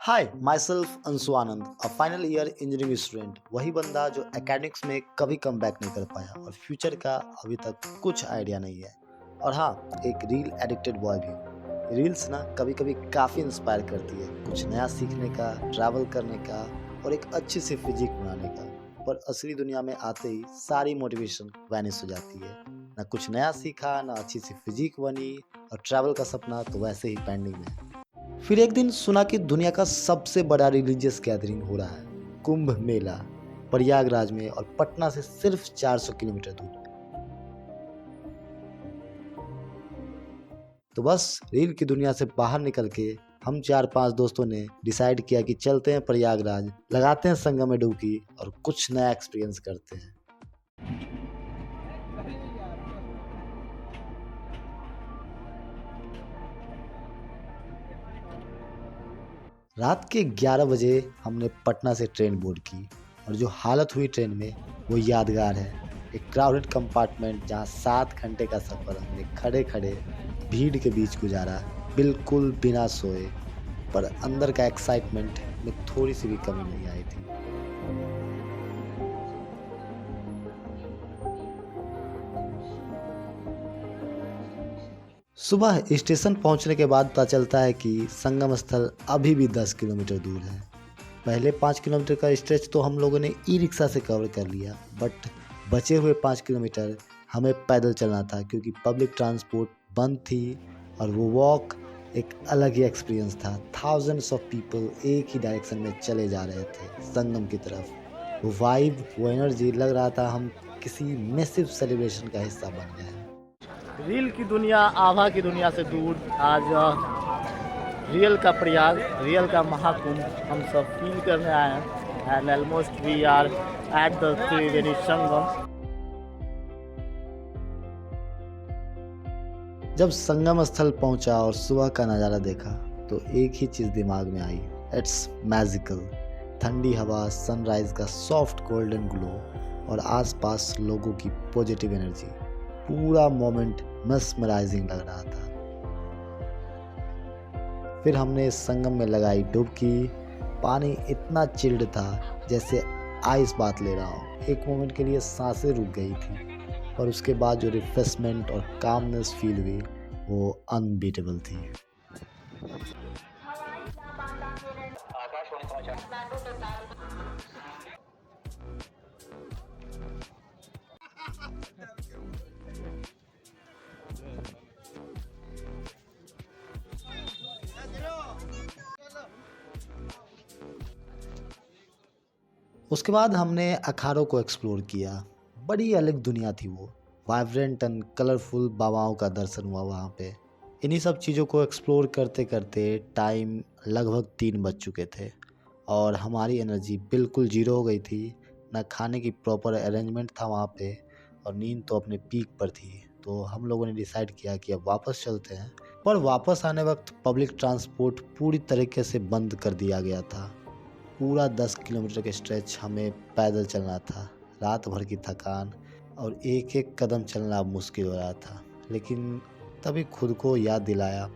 Hi my self Anshu Anand a final year engineering student. वही बंदा जो एकेडमिक्स में कभी कम बैक नहीं कर पाया और फ्यूचर का अभी तक कुछ आइडिया नहीं है। और हाँ, एक रील एडिक्टेड बॉय भी। रील्स ना कभी कभी काफ़ी इंस्पायर करती है, कुछ नया सीखने का, ट्रैवल करने का और एक अच्छी सी फिजिक बनाने का। पर असली दुनिया में आते ही सारी मोटिवेशन वैनिश हो जाती है। ना कुछ नया सीखा, ना अच्छी सी फिजिक बनी और ट्रैवल का सपना तो वैसे ही पेंडिंग में है। फिर एक दिन सुना कि दुनिया का सबसे बड़ा रिलीजियस गैदरिंग हो रहा है, कुंभ मेला, प्रयागराज में, और पटना से सिर्फ 400 किलोमीटर दूर। तो बस रील की दुनिया से बाहर निकल के हम 4-5 दोस्तों ने डिसाइड किया कि चलते हैं प्रयागराज, लगाते हैं संगम में डुबकी और कुछ नया एक्सपीरियंस करते हैं। रात के 11 बजे हमने पटना से ट्रेन बोर्ड की और जो हालत हुई ट्रेन में वो यादगार है। एक क्राउडेड कंपार्टमेंट जहाँ 7 घंटे का सफ़र हमने खड़े खड़े भीड़ के बीच गुजारा, बिल्कुल बिना सोए। पर अंदर का एक्साइटमेंट में थोड़ी सी भी कमी नहीं आई थी। सुबह स्टेशन पहुंचने के बाद पता चलता है कि संगम स्थल अभी भी 10 किलोमीटर दूर है। पहले 5 किलोमीटर का स्ट्रेच तो हम लोगों ने ई रिक्शा से कवर कर लिया, बट बचे हुए 5 किलोमीटर हमें पैदल चलना था क्योंकि पब्लिक ट्रांसपोर्ट बंद थी। और वो वॉक एक अलग ही एक्सपीरियंस था। थाउजेंड्स ऑफ पीपल एक ही डायरेक्शन में चले जा रहे थे संगम की तरफ। वो वाइब, वो एनर्जी, लग रहा था हम किसी मैसिव सेलिब्रेशन का हिस्सा बन गए हैं। रील की दुनिया, आभा की दुनिया से दूर आज रियल का प्रयाग, रियल का महाकुंभ हम सब फील करने आए हैं। And almost we are at the Triveni Sangam. जब संगम स्थल पहुंचा और सुबह का नज़ारा देखा तो एक ही चीज़ दिमाग में आई, इट्स मैजिकल। ठंडी हवा, सनराइज का सॉफ्ट गोल्डन ग्लो और आसपास लोगों की पॉजिटिव एनर्जी, पूरा मोमेंट mesmerizing लग रहा था। फिर हमने संगम में लगाई डुबकी। पानी इतना चिल्ड था जैसे आइस बात ले रहा हो। एक मोमेंट के लिए सांसें रुक गई थी, पर उसके बाद जो रिफ्रेशमेंट और कामनेस फील हुई वो अनबीटेबल थी। उसके बाद हमने अखाड़ों को एक्सप्लोर किया। बड़ी अलग दुनिया थी वो, वाइब्रेंट एंड कलरफुल। बाबाओं का दर्शन हुआ वहाँ पे। इन्हीं सब चीज़ों को एक्सप्लोर करते करते टाइम लगभग 3 बज चुके थे और हमारी एनर्जी बिल्कुल जीरो हो गई थी। ना खाने की प्रॉपर अरेंजमेंट था वहाँ पे और नींद तो अपने पीक पर थी। तो हम लोगों ने डिसाइड किया कि अब वापस चलते हैं। पर वापस आने वक्त पब्लिक ट्रांसपोर्ट पूरी तरीके से बंद कर दिया गया था। पूरा 10 किलोमीटर के स्ट्रेच हमें पैदल चलना था। रात भर की थकान और एक एक कदम चलना अब मुश्किल हो रहा था। लेकिन तभी खुद को याद दिलाया,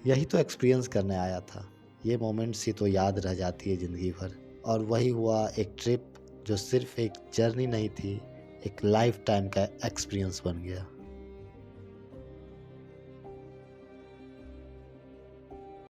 यही तो एक्सपीरियंस करने आया था। ये मोमेंट्स ही तो याद रह जाती है ज़िंदगी भर। और वही हुआ, एक ट्रिप जो सिर्फ एक जर्नी नहीं थी, एक लाइफ टाइम का एक्सपीरियंस बन गया।